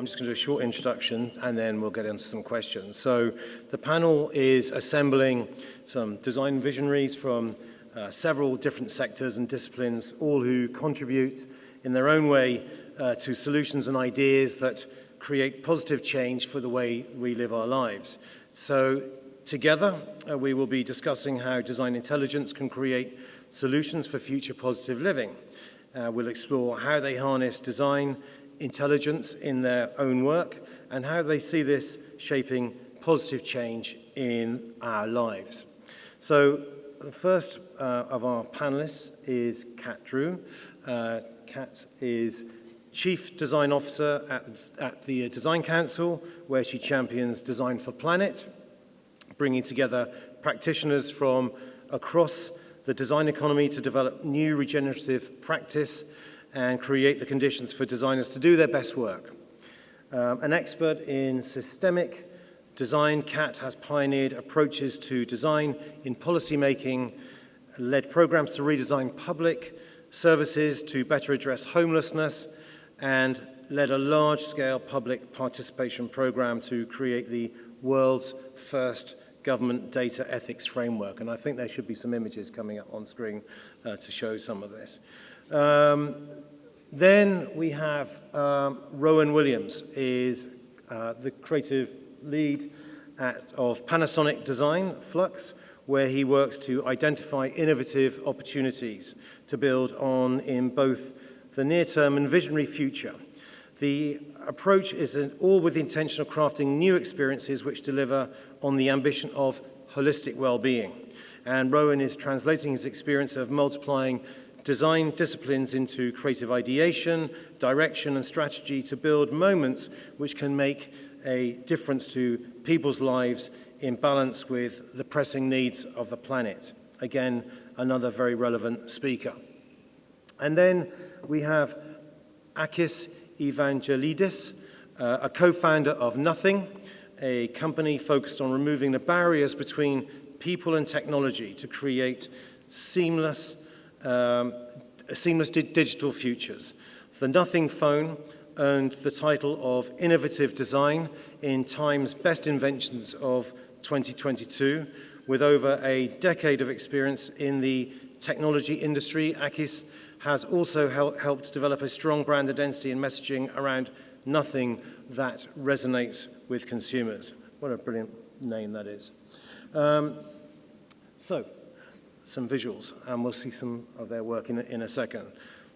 I'm just going to do a short introduction and then we'll get into some questions. So the panel is assembling some design visionaries from several different sectors and disciplines, all who contribute in their own way to solutions and ideas that create positive change for the way we live our lives. So together, we will be discussing how design intelligence can create solutions for future positive living. We'll explore how they harness design intelligence in their own work and how they see this shaping positive change in our lives. So the first of our panelists is Kat Drew. Kat is Chief Design Officer at the Design Council, where she champions Design for Planet, bringing together practitioners from across the design economy to develop new regenerative practice and create the conditions for designers to do their best work. An expert in systemic design, Kat has pioneered approaches to design in policymaking, led programs to redesign public services to better address homelessness, and led a large-scale public participation program to create the world's first government data ethics framework. And I think there should be some images coming up on screen to show some of this. Then we have Rowan Williams, is the creative lead of Panasonic Design Flux, where he works to identify innovative opportunities to build on in both the near-term and visionary future. The approach is all with the intention of crafting new experiences which deliver on the ambition of holistic well-being. And Rowan is translating his experience of multiplying design disciplines into creative ideation, direction, and strategy to build moments which can make a difference to people's lives in balance with the pressing needs of the planet. Again, another very relevant speaker. And then we have Akis Evangelidis, a co-founder of Nothing, a company focused on removing the barriers between people and technology to create seamless digital futures. The Nothing phone earned the title of Innovative Design in Time's Best Inventions of 2022. With over a decade of experience in the technology industry, Akis has also helped develop a strong brand identity and messaging around nothing that resonates with consumers. What a brilliant name that is. So, some visuals, and we'll see some of their work in a second.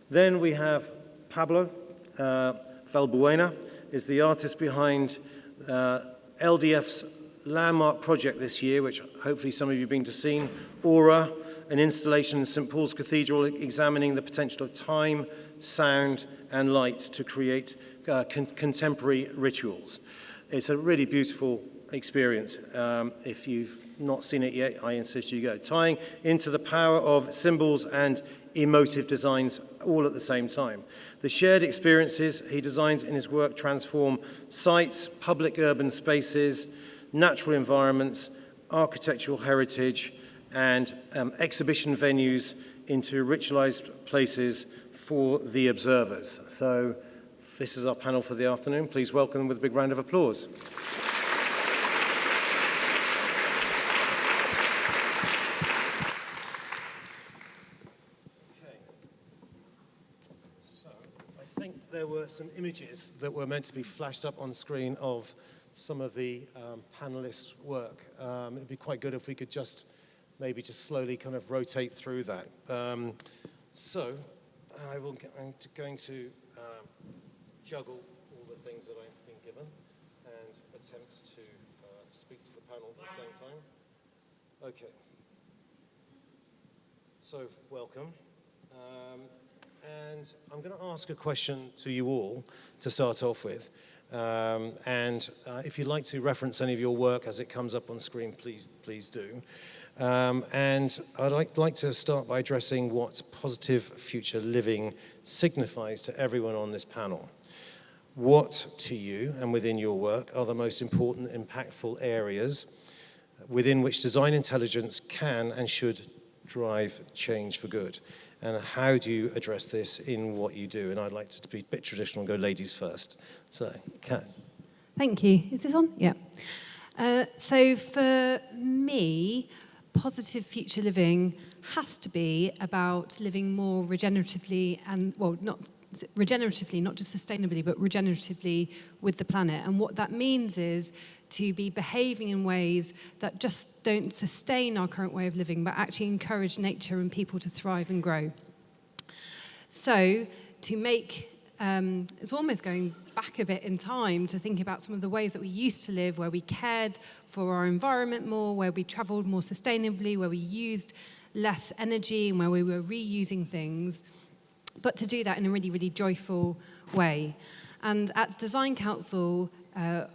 Then we have Pablo. Valbuena is the artist behind LDF's landmark project this year, which hopefully some of you have been to see, Aura, an installation in St. Paul's Cathedral examining the potential of time, sound, and light to create contemporary rituals. It's a really beautiful experience. If you've not seen it yet, I insist you go. Tying into the power of symbols and emotive designs all at the same time. The shared experiences he designs in his work transform sites, public urban spaces, natural environments, architectural heritage, and exhibition venues into ritualized places for the observers. So this is our panel for the afternoon. Please welcome them with a big round of applause. There were some images that were meant to be flashed up on screen of some of the panelists' work. It'd be quite good if we could maybe just slowly kind of rotate through that. So I'm going to juggle all the things that I've been given and attempt to speak to the panel at the same time. Okay. So welcome. And I'm going to ask a question to you all to start off with. If you'd like to reference any of your work as it comes up on screen, please do. And I'd like to start by addressing what positive future living signifies to everyone on this panel. What to you and within your work are the most important, impactful areas within which design intelligence can and should drive change for good? And how do you address this in what you do? And I'd like to be a bit traditional and go ladies first. So, Kat. Thank you. Is this on? Yeah. So for me, positive future living has to be about living more regeneratively and, well, not regeneratively, not just sustainably, but regeneratively with the planet. And what that means is to be behaving in ways that just don't sustain our current way of living, but actually encourage nature and people to thrive and grow. So to make, it's almost going back a bit in time to think about some of the ways that we used to live, where we cared for our environment more, where we traveled more sustainably, where we used less energy, and where we were reusing things, but to do that in a really, really joyful way. And at Design Council,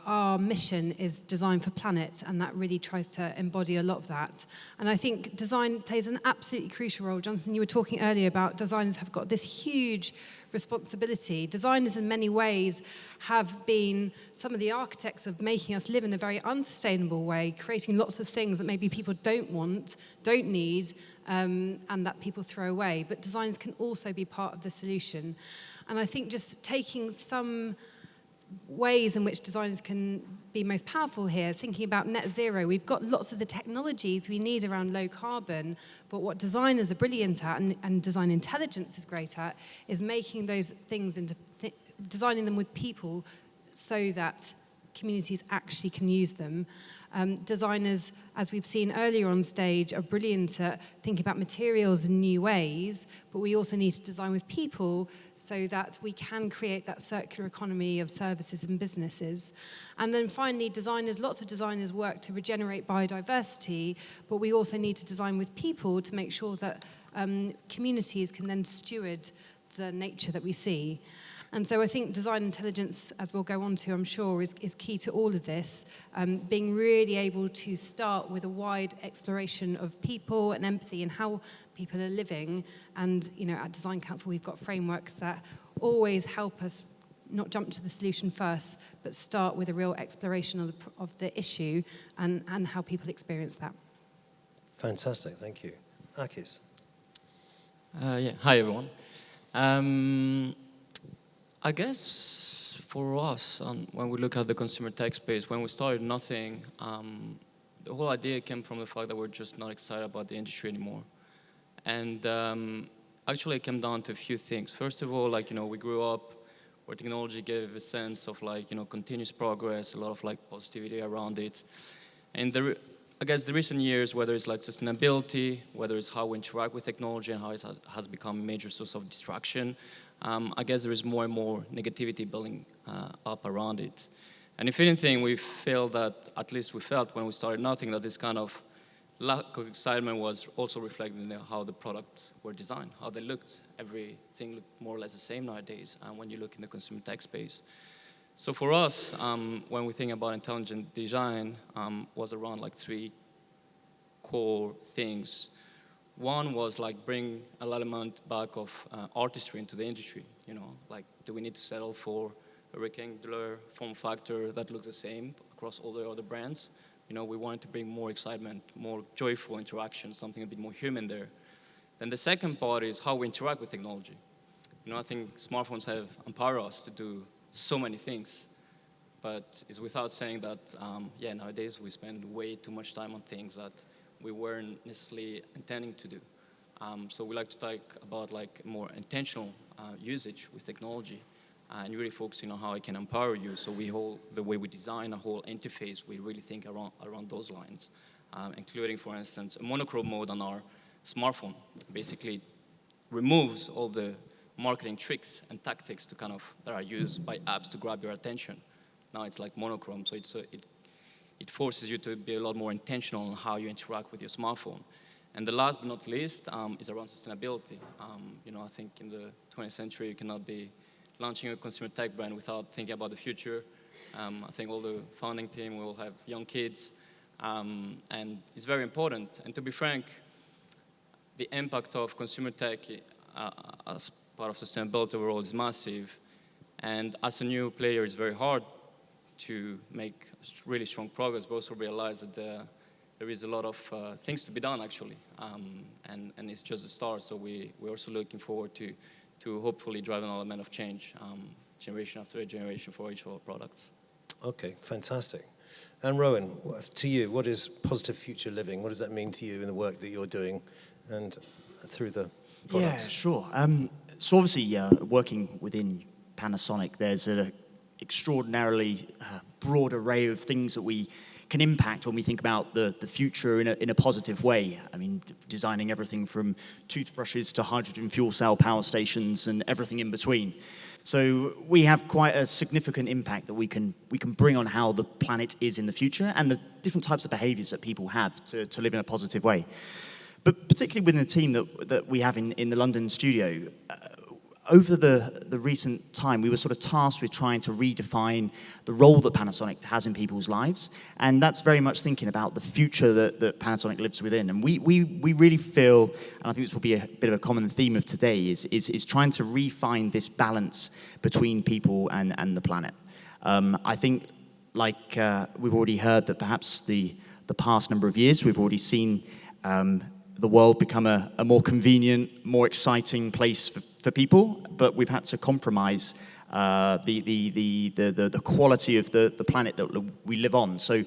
our mission is Design for Planet, and that really tries to embody a lot of that. And I think design plays an absolutely crucial role. Jonathan, you were talking earlier about designers have got this huge responsibility. Designers in many ways have been some of the architects of making us live in a very unsustainable way, creating lots of things that maybe people don't want, don't need, and that people throw away. But designers can also be part of the solution. And I think just taking some ways in which designers can be most powerful here, thinking about net zero. We've got lots of the technologies we need around low carbon, but what designers are brilliant at, and design intelligence is great at, is making those things into, designing them with people so that communities actually can use them. Designers, as we've seen earlier on stage, are brilliant at thinking about materials in new ways, but we also need to design with people so that we can create that circular economy of services and businesses. And then finally, designers, lots of designers work to regenerate biodiversity, but we also need to design with people to make sure that communities can then steward the nature that we see. And so I think design intelligence, as we'll go on to, I'm sure, is key to all of this, being really able to start with a wide exploration of people and empathy and how people are living. And, you know, at Design Council, we've got frameworks that always help us not jump to the solution first, but start with a real exploration of the issue and how people experience that. Fantastic, thank you. Akis. Hi, everyone. I guess for us, when we look at the consumer tech space, when we started nothing, the whole idea came from the fact that we're just not excited about the industry anymore. And actually it came down to a few things. First of all, like, you know, we grew up where technology gave a sense of, like, you know, continuous progress, a lot of, like, positivity around it. And I guess the recent years, whether it's like sustainability, whether it's how we interact with technology and how it has become a major source of distraction, I guess there is more and more negativity building up around it. And if anything, we felt that, at least we felt when we started nothing, that this kind of lack of excitement was also reflected in how the products were designed, how they looked. Everything looked more or less the same nowadays when you look in the consumer tech space. So for us, when we think about intelligent design, was around like 3 core things. One was like bring an element back of artistry into the industry. You know, like, do we need to settle for a rectangular form factor that looks the same across all the other brands? You know, we wanted to bring more excitement, more joyful interaction, something a bit more human there. Then the second part is how we interact with technology. You know, I think smartphones have empowered us to do so many things, but it's without saying that, nowadays we spend way too much time on things that we weren't necessarily intending to do. So we like to talk about like more intentional usage with technology and really focusing on how it can empower you. So the way we design a whole interface, we really think around those lines, including, for instance, a monochrome mode on our smartphone. Basically removes all the marketing tricks and tactics that are used by apps to grab your attention. Now it's like monochrome, so it forces you to be a lot more intentional on how you interact with your smartphone. And the last but not least is around sustainability. You know, I think in the 20th century, you cannot be launching a consumer tech brand without thinking about the future. I think all the founding team will have young kids, and it's very important. And to be frank, the impact of consumer tech as part of sustainability overall is massive. And as a new player, it's very hard to make really strong progress, but also realize that there is a lot of things to be done actually, and it's just a start. So we're also looking forward to hopefully drive an element of change, generation after generation for each of our products. Okay, fantastic. And Rowan, to you, what is positive future living? What does that mean to you in the work that you're doing and through the products? Yeah, sure. So obviously, working within Panasonic, there's an extraordinarily broad array of things that we can impact when we think about the future in a positive way. I mean, designing everything from toothbrushes to hydrogen fuel cell power stations and everything in between. So we have quite a significant impact that we can bring on how the planet is in the future and the different types of behaviors that people have to live in a positive way. But particularly within the team that we have in the London studio, over the recent time, we were sort of tasked with trying to redefine the role that Panasonic has in people's lives. And that's very much thinking about the future that Panasonic lives within. And we really feel, and I think this will be a bit of a common theme of today, is trying to refine this balance between people and the planet. I think, like we've already heard, that perhaps the past number of years, we've already seen the world become a more convenient, more exciting place for people, but we've had to compromise the quality of the planet that we live on. So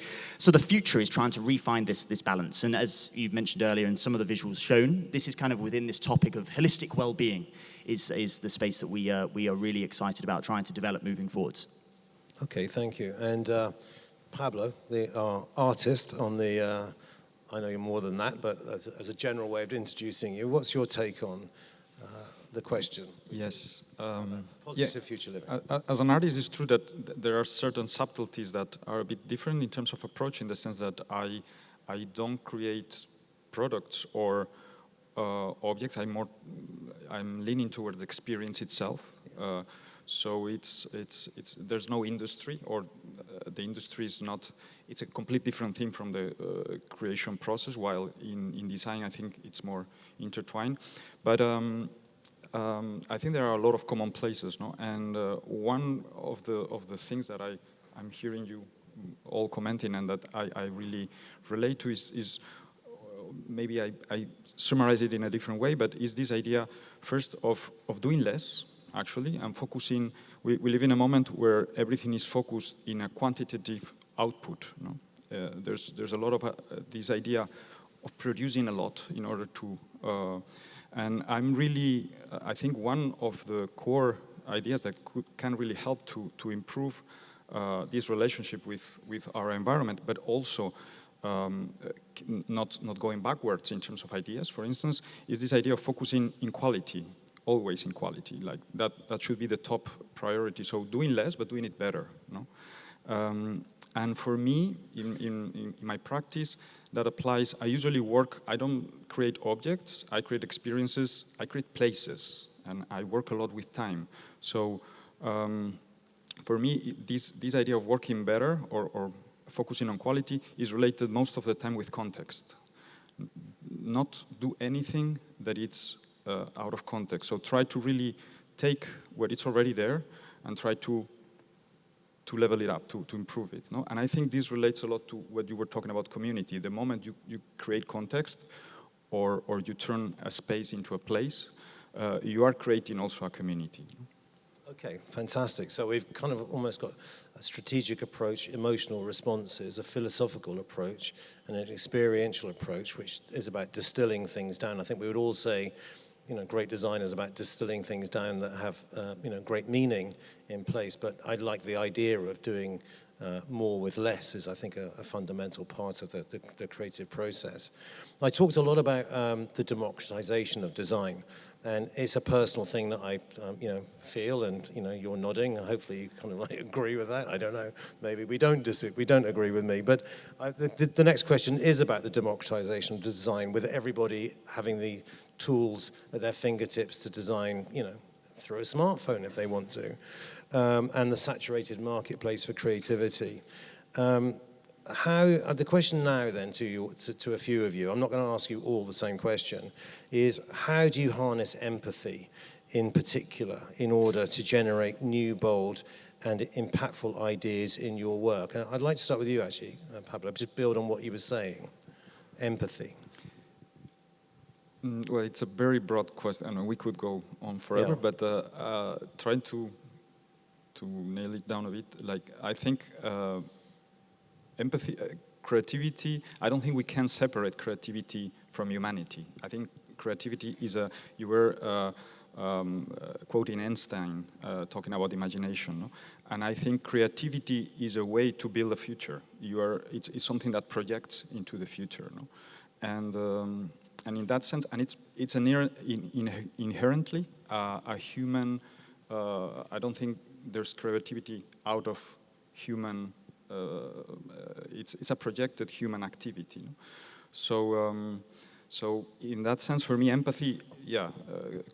the future is trying to refine this balance. And as you mentioned earlier in some of the visuals shown, this is kind of within this topic of holistic well-being is the space that we are really excited about trying to develop moving forwards. Okay, thank you. And Pablo, our artist on the, I know you're more than that, but as a general way of introducing you, what's your take on the question? Yes. Positive future living. As an artist, it's true that there are certain subtleties that are a bit different in terms of approach, in the sense that I don't create products or objects. I'm leaning towards the experience itself. So there's no industry, or the industry is not. It's a complete different thing from the creation process. While in design, I think it's more intertwined. But I think there are a lot of common places, no? And one of the things that I'm hearing you all commenting, and that I really relate to is maybe I summarize it in a different way, but is this idea first of doing less, actually, and focusing. We live in a moment where everything is focused in a quantitative output. No? There's a lot of this idea of producing a lot in order to. And I think one of the core ideas that can really help to improve this relationship with our environment, but also not going backwards in terms of ideas, for instance, is this idea of focusing in quality, always in quality. Like that should be the top priority. So doing less, but doing it better. No? And for me, in my practice, that applies. I usually work, I don't create objects, I create experiences, I create places, and I work a lot with time. So for me, this idea of working better or focusing on quality is related most of the time with context. Not do anything that it's out of context. So try to really take what it's already there and try to level it up, to improve it. No? And I think this relates a lot to what you were talking about community. The moment you create context or you turn a space into a place, you are creating also a community. Okay, fantastic. So we've kind of almost got a strategic approach, emotional responses, a philosophical approach, and an experiential approach, which is about distilling things down. I think we would all say, great design is about distilling things down that have, great meaning in place. But I like the idea of doing more with less is, I think, a fundamental part of the creative process. I talked a lot about the democratization of design. And it's a personal thing that I, feel, and you're nodding. Hopefully, you kind of agree with that. I don't know. Maybe we don't agree with me. But the next question is about the democratization of design, with everybody having the tools at their fingertips to design, through a smartphone if they want to, and the saturated marketplace for creativity. The question now then to a few of you, I'm not going to ask you all the same question, is how do you harness empathy in particular in order to generate new, bold and impactful ideas in your work? And I'd like to start with you actually, Pablo, just build on what you were saying. empathy? Well, it's a very broad question, and we could go on forever. Yeah. But trying to nail it down a bit, like I think empathy, creativity. I don't think we can separate creativity from humanity. I think creativity is a. You were quoting Einstein talking about imagination, no? And I think creativity is a way to build a future. It's something that projects into the future, no? And in that sense, and it's inherently a human. I don't think there's creativity out of human. It's a projected human activity. No? So in that sense, for me, empathy,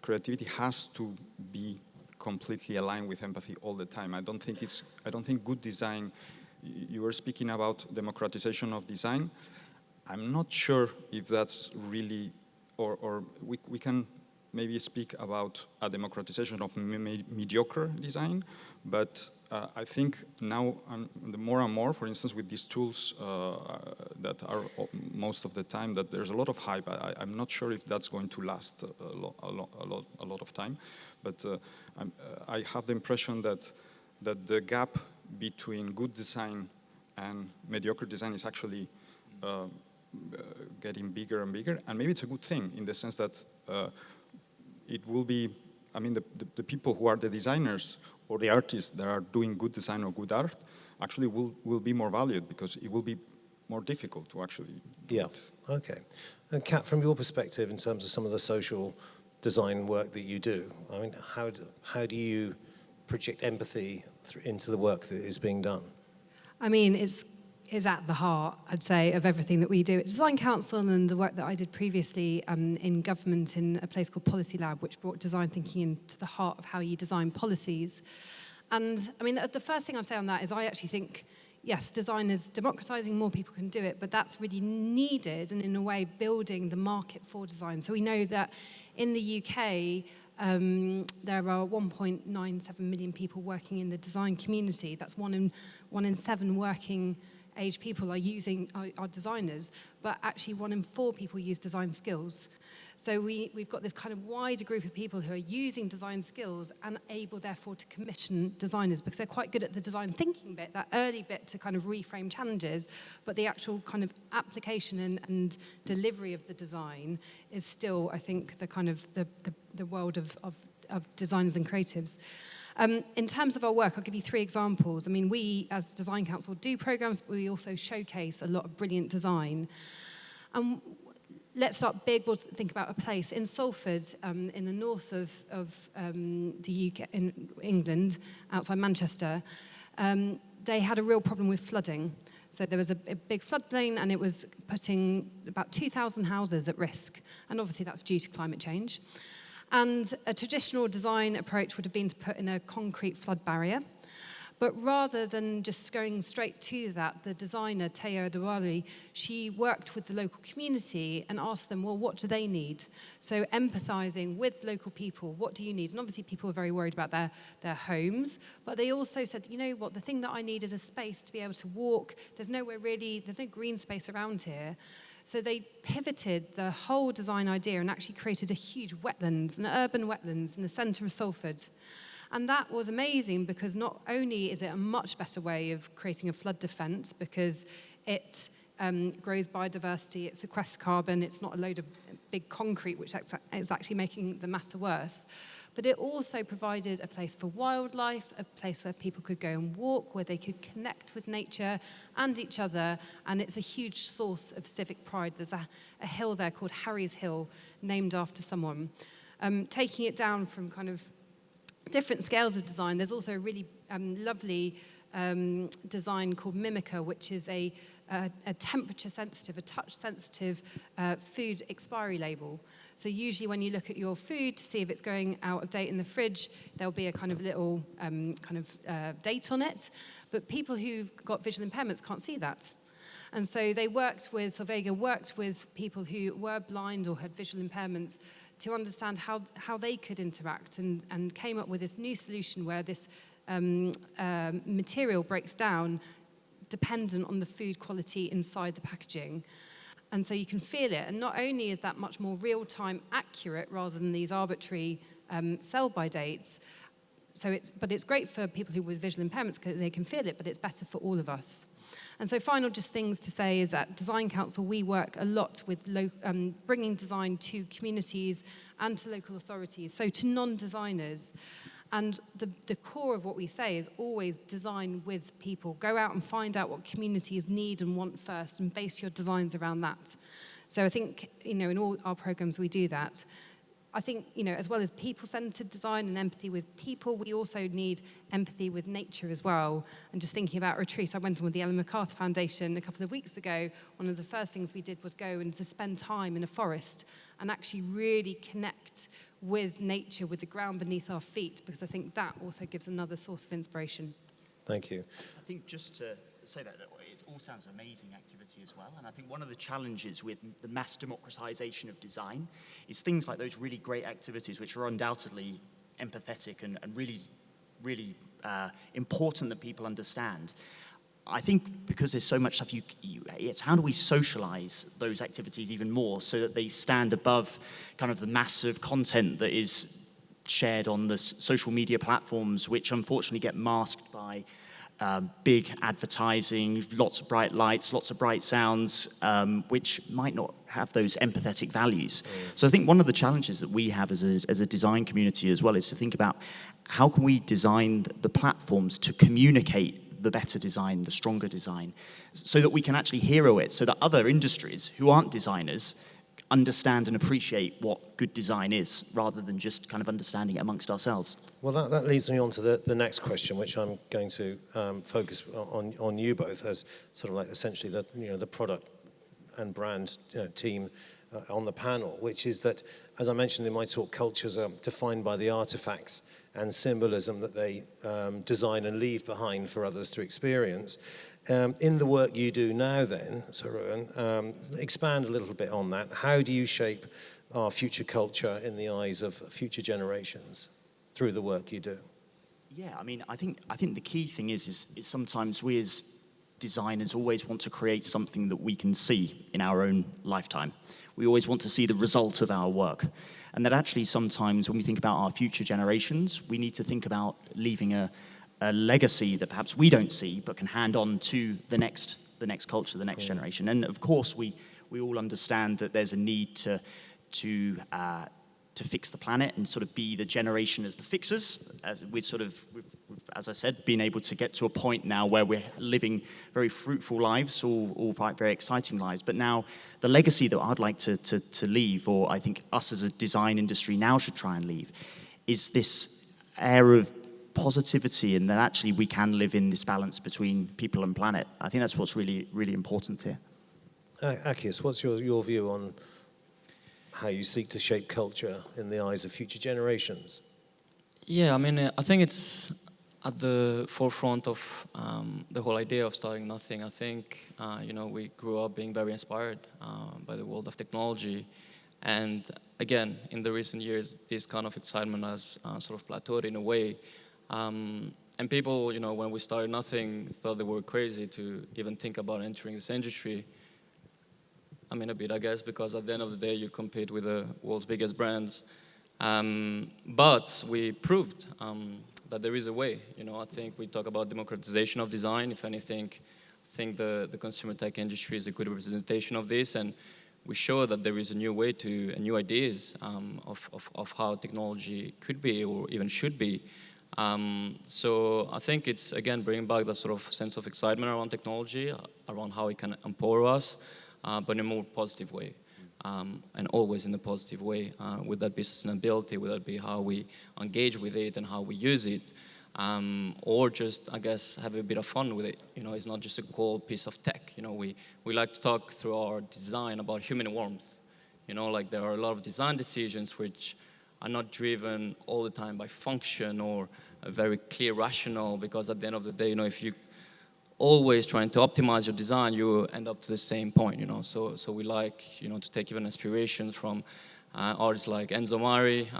creativity has to be completely aligned with empathy all the time. I don't think good design. You were speaking about democratization of design. I'm not sure if that's really, or we can maybe speak about a democratization of mediocre design, but I think now the more and more, for instance, with these tools that are most of the time that there's a lot of hype. I'm not sure if that's going to last a lot of time, but I have the impression that the gap between good design and mediocre design is actually getting bigger and bigger, and maybe it's a good thing in the sense that it will be, I mean, the people who are the designers or the artists that are doing good design or good art actually will be more valued because it will be more difficult to actually do it. Okay. And Kat, from your perspective in terms of some of the social design work that you do, I mean, how do you project empathy into the work that is being done? I mean, it's at the heart, I'd say, of everything that we do at Design Council and the work that I did previously in government in a place called Policy Lab, which brought design thinking into the heart of how you design policies. And I mean, the first thing I'd say on that is I actually think, yes, design is democratizing, more people can do it, but that's really needed and in a way building the market for design. So we know that in the UK, there are 1.97 million people working in the design community. That's one in 7 working age people are designers, but actually 1 in 4 people use design skills. So we've got this kind of wider group of people who are using design skills and able therefore to commission designers because they're quite good at the design thinking bit, that early bit to kind of reframe challenges, but the actual kind of application and delivery of the design is still, I think, the kind of the world of designers and creatives. In terms of our work, I'll give you 3 examples. I mean, we, as Design Council, do programs, but we also showcase a lot of brilliant design. Let's start big. We'll think about a place in Salford, in the north of the UK, in England, outside Manchester. They had a real problem with flooding. So there was a big floodplain, and it was putting about 2,000 houses at risk. And obviously, that's due to climate change. And a traditional design approach would have been to put in a concrete flood barrier. But rather than just going straight to that, the designer, Teo Adewale, she worked with the local community and asked them, well, what do they need? So empathizing with local people, what do you need? And obviously people were very worried about their homes, but they also said, you know what, the thing that I need is a space to be able to walk. There's no green space around here. So they pivoted the whole design idea and actually created a huge wetlands, an urban wetlands in the center of Salford. And that was amazing because not only is it a much better way of creating a flood defense because it grows biodiversity, it sequesters carbon, it's not a load of big concrete, which is actually making the matter worse. But it also provided a place for wildlife, a place where people could go and walk, where they could connect with nature and each other. And it's a huge source of civic pride. There's a hill there called Harry's Hill, named after someone. Taking it down from kind of different scales of design, there's also a really lovely design called Mimica, which is a temperature-sensitive, a touch-sensitive food expiry label. So usually when you look at your food to see if it's going out of date in the fridge, there'll be a kind of little date on it. But people who've got visual impairments can't see that. And so Solvega worked with people who were blind or had visual impairments to understand how they could interact and came up with this new solution where this material breaks down dependent on the food quality inside the packaging. And so you can feel it. And not only is that much more real-time accurate rather than these arbitrary sell-by dates, but it's great for people who with visual impairments because they can feel it, but it's better for all of us. And so final just things to say is that Design Council, we work a lot with bringing design to communities and to local authorities, so to non-designers. And the core of what we say is always design with people. Go out and find out what communities need and want first and base your designs around that. So I think, in all our programs we do that. I think, as well as people-centered design and empathy with people, we also need empathy with nature as well. And just thinking about retreats, I went on with the Ellen MacArthur Foundation a couple of weeks ago. One of the first things we did was go and to spend time in a forest and actually really connect with nature, with the ground beneath our feet, because I think that also gives another source of inspiration. Thank you. I think just to say that way, it all sounds amazing activity as well. And I think one of the challenges with the mass democratization of design is things like those really great activities, which are undoubtedly empathetic and really, really important that people understand. I think because there's so much stuff, it's how do we socialize those activities even more so that they stand above kind of the massive content that is shared on the social media platforms, which unfortunately get masked by big advertising, lots of bright lights, lots of bright sounds, which might not have those empathetic values. So I think one of the challenges that we have as a design community as well is to think about how can we design the platforms to communicate the better design, the stronger design, so that we can actually hero it, so that other industries who aren't designers understand and appreciate what good design is, rather than just kind of understanding it amongst ourselves. Well, that leads me on to the next question, which I'm going to focus on you both as sort of like essentially the product and brand team on the panel, which is that, as I mentioned in my talk, cultures are defined by the artifacts and symbolism that they design and leave behind for others to experience. In the work you do now then, so Rowan, expand a little bit on that. How do you shape our future culture in the eyes of future generations through the work you do? Yeah, I mean, I think the key thing is sometimes we as designers always want to create something that we can see in our own lifetime. We always want to see the result of our work. And that actually sometimes when we think about our future generations, we need to think about leaving a legacy that perhaps we don't see, but can hand on to the next culture, the next generation. And of course, we all understand that there's a need to fix the planet and sort of be the generation as the fixers. We've, as I said, been able to get to a point now where we're living very fruitful lives, all very exciting lives. But now the legacy that I'd like to leave, or I think us as a design industry now should try and leave, is this air of positivity, and that actually we can live in this balance between people and planet. I think that's what's really, really important here. Akis, what's your view on how you seek to shape culture in the eyes of future generations? Yeah, I mean, I think it's at the forefront of the whole idea of starting nothing. I think, we grew up being very inspired by the world of technology. And again, in the recent years, this kind of excitement has sort of plateaued in a way. And people, when we started nothing, thought they were crazy to even think about entering this industry. I mean, a bit, I guess, because at the end of the day, you compete with the world's biggest brands. But we proved that there is a way. I think we talk about democratization of design. If anything, I think the consumer tech industry is a good representation of this. And we show that there is a new way and new ideas of how technology could be or even should be. So I think it's, again, bringing back that sort of sense of excitement around technology, around how it can empower us, but in a more positive way, and always in a positive way. Would that be sustainability? Would that be how we engage with it and how we use it? Or just, I guess, have a bit of fun with it. It's not just a cold piece of tech. We like to talk through our design about human warmth. Like there are a lot of design decisions which are not driven all the time by function or a very clear rationale, because at the end of the day, if you always trying to optimize your design, you end up to the same point, So we like, to take even inspiration from artists like Enzo Mari.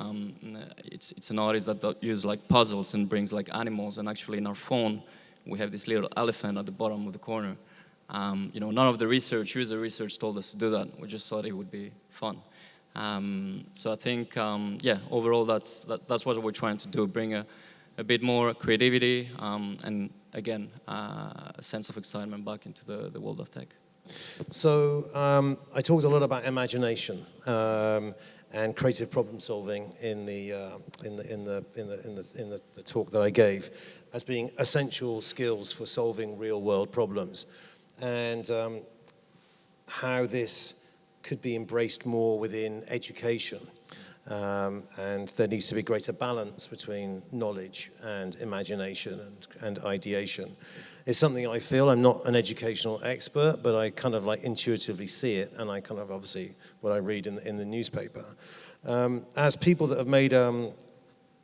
It's an artist that uses like puzzles and brings like animals. And actually in our phone, we have this little elephant at the bottom of the corner. None of the research, user research told us to do that. We just thought it would be fun. So I think, overall that's what we're trying to do, bring a bit more creativity and, again, a sense of excitement back into the world of tech. So I talked a lot about imagination and creative problem solving in the talk that I gave as being essential skills for solving real world problems, and how this could be embraced more within education. And there needs to be greater balance between knowledge and imagination and ideation. It's something I feel. I'm not an educational expert, but I kind of like intuitively see it, and I kind of obviously what I read in the newspaper. As people that have made an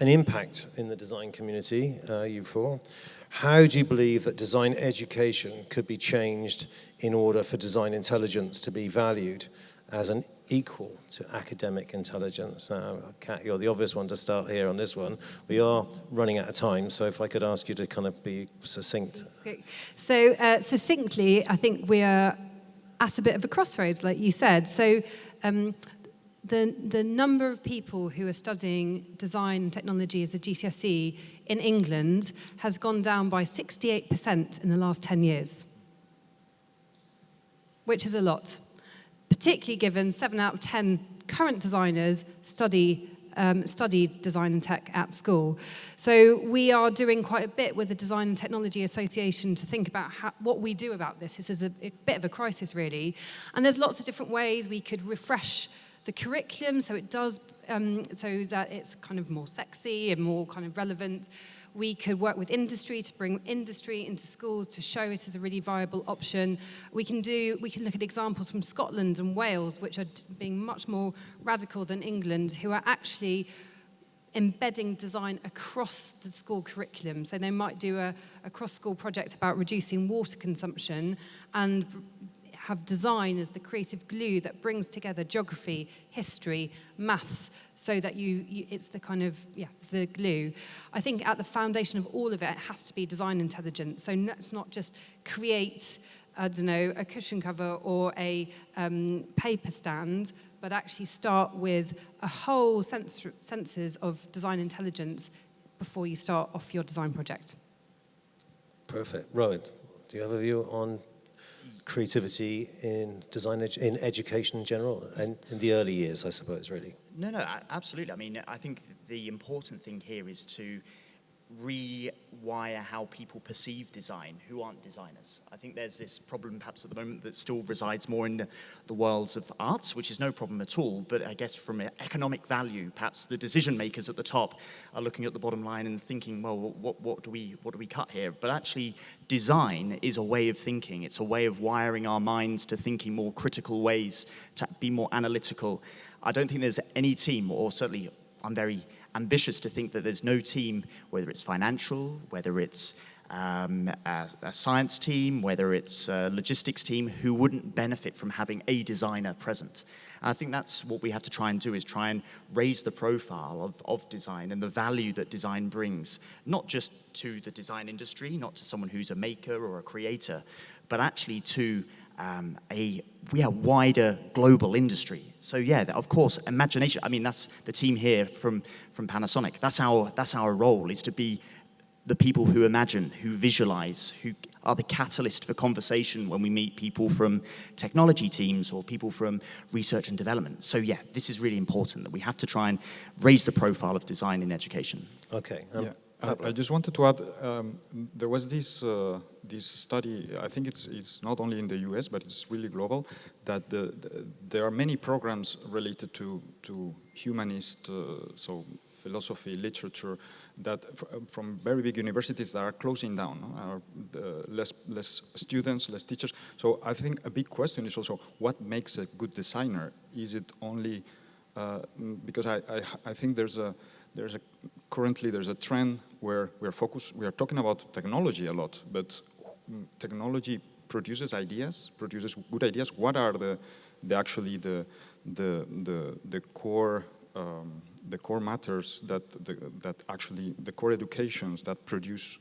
impact in the design community, you four, how do you believe that design education could be changed in order for design intelligence to be valued as an equal to academic intelligence? Kat, you're the obvious one to start here on this one. We are running out of time, so if I could ask you to kind of be succinct. Okay. So succinctly, I think we are at a bit of a crossroads, like you said. So the number of people who are studying design and technology as a GCSE in England has gone down by 68% in the last 10 years, which is a lot. Particularly given 7 out of 10 current designers studied design and tech at school. So we are doing quite a bit with the Design and Technology Association to think about what we do about this. This is a bit of a crisis, really. And there's lots of different ways we could refresh the curriculum so it does, so that it's kind of more sexy and more kind of relevant. We could work with industry to bring industry into schools to show it as a really viable option. We can look at examples from Scotland and Wales, which are being much more radical than England, who are actually embedding design across the school curriculum. So they might do a cross-school project about reducing water consumption and have design as the creative glue that brings together geography, history, maths, so that it's the kind of, the glue. I think at the foundation of all of it has to be design intelligence. So let's not just create, I don't know, a cushion cover or a paper stand, but actually start with a whole senses of design intelligence before you start off your design project. Perfect. Rowan, do you have a view on creativity in design, in education in general, and in the early years, I suppose, really? No, absolutely. I mean, I think the important thing here is to rewire how people perceive design who aren't designers. I think there's this problem perhaps at the moment that still resides more in the worlds of arts, which is no problem at all, but I guess from an economic value, perhaps the decision makers at the top are looking at the bottom line and thinking, well, what do we cut here? But actually design is a way of thinking. It's a way of wiring our minds to thinking more critical ways, to be more analytical. I don't think there's any team, or certainly I'm very ambitious to think that there's no team, whether it's financial, whether it's a science team, whether it's a logistics team, who wouldn't benefit from having a designer present. And I think that's what we have to try and do, is try and raise the profile of design and the value that design brings, not just to the design industry, not to someone who's a maker or a creator, but actually to a wider global industry. So of course, imagination. I mean, that's the team here from Panasonic. That's our role, is to be the people who imagine, who visualize, who are the catalyst for conversation when we meet people from technology teams or people from research and development. So this is really important, that we have to try and raise the profile of design in education. Okay. I just wanted to add, there was this study, I think it's not only in the US, but it's really global, that there are many programs related to humanist, so philosophy, literature, that from very big universities that are closing down, are less students, less teachers. So I think a big question is also, what makes a good designer? Is it only, because I think currently there's a trend where we are talking about technology a lot, but technology produces good ideas. What are the core matters that actually the core educations that produce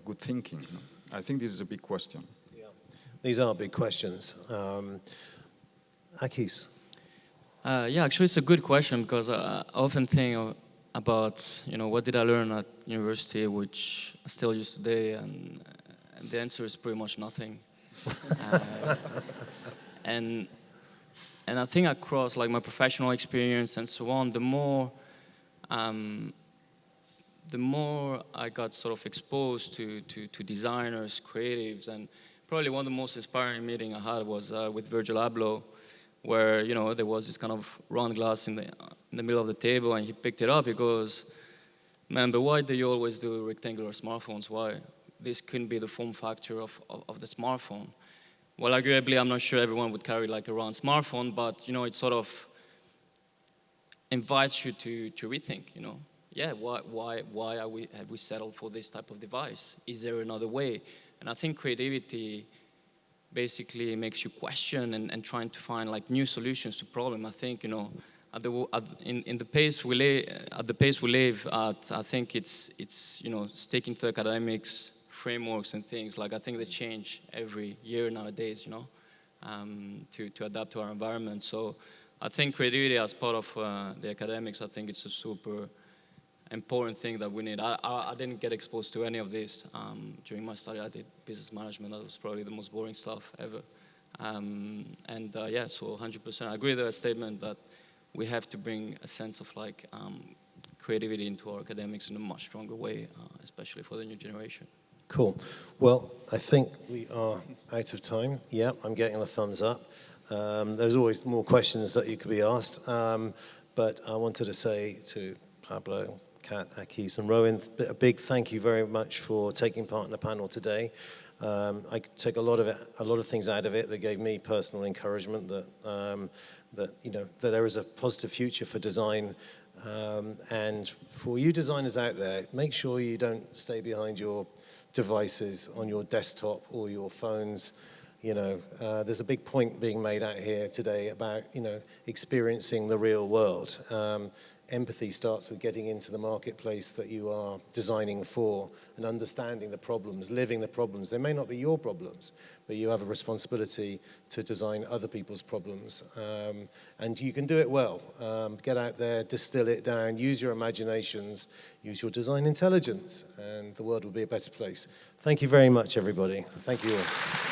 good thinking? I think this is a big question. These are big questions. Akis. Yeah, actually, it's a good question because I often think about, what did I learn at university, which I still use today, and the answer is pretty much nothing. uh, and I think across like my professional experience and so on, the more I got sort of exposed to designers, creatives, and probably one of the most inspiring meeting I had was with Pablo, where there was this kind of round glass in the middle of the table, and he picked it up. He goes, "Man, but why do you always do rectangular smartphones? Why this couldn't be the form factor of the smartphone?" Well, arguably, I'm not sure everyone would carry like a round smartphone, but it sort of invites you to rethink. Yeah, why have we settled for this type of device? Is there another way? And I think creativity basically makes you question and trying to find like new solutions to problem. I think at the pace we live at, I think it's sticking to academics, frameworks and things. Like I think they change every year nowadays. To adapt to our environment. So I think creativity as part of the academics, I think it's a super important thing that we need. I didn't get exposed to any of this during my study. I did business management. That was probably the most boring stuff ever. Yeah, so 100%. I agree with the statement that we have to bring a sense of like creativity into our academics in a much stronger way, especially for the new generation. Cool. Well, I think we are out of time. Yeah, I'm getting a thumbs up. There's always more questions that you could be asked. But I wanted to say to Pablo, Kat, Akis, and Rowan, a big thank you very much for taking part in the panel today. I could take a lot of things out of it that gave me personal encouragement that there is a positive future for design. And for you designers out there, make sure you don't stay behind your devices on your desktop or your phones. There's a big point being made out here today about experiencing the real world. Empathy starts with getting into the marketplace that you are designing for and understanding the problems, living the problems. They may not be your problems, but you have a responsibility to design other people's problems. And you can do it well. Get out there, distill it down, use your imaginations, use your design intelligence, and the world will be a better place. Thank you very much, everybody. Thank you all.